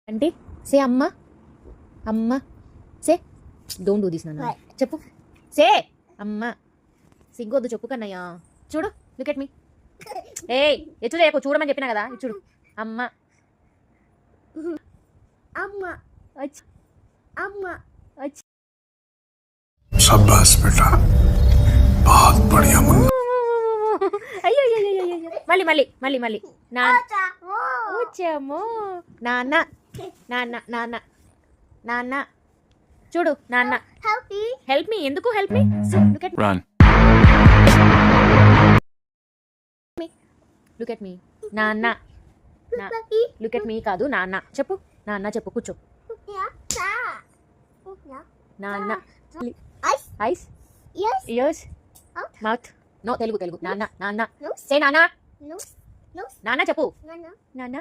అంటే సే అమ్మ అమ్మ సే డోంట్ డూ దిస్ నాన్న చెప్పు సే అమ్మ సిగ్గొద్దు చెప్పు కన్నయ్య చూడు లుక్ ఎట్ మీ ఏయ్ ఎచ్చు చేయకు చూడమని చెప్పినా కదా ఇది చూడు అమ్మ అమ్మ అచ్ అమ్మ అచ్ शाबाश बेटा बहुत बढ़िया मुन्ना అయ్యో అయ్యో అయ్యో అయ్యో మళ్ళీ మళ్ళీ మళ్ళీ మళ్ళీ చామో వచ్చాము నాన్న నాన్న నాన్న నాన్న చూడు నాన్న హ్యాపీ హెల్ప్ మీ ఎందుకు help me look at run look at me నాన్న హ్యాపీ లుక్ ఎట్ మీ కాదు నాన్న చెప్పు నాన్న చెప్పు కూర్చో యా చా యా నాన్న eyes eyes yes ears Out. Mouth nose Telugu Telugu నాన్న నాన్న nose సే నాన్న nose nose నాన్న చెప్పు nana నాన్న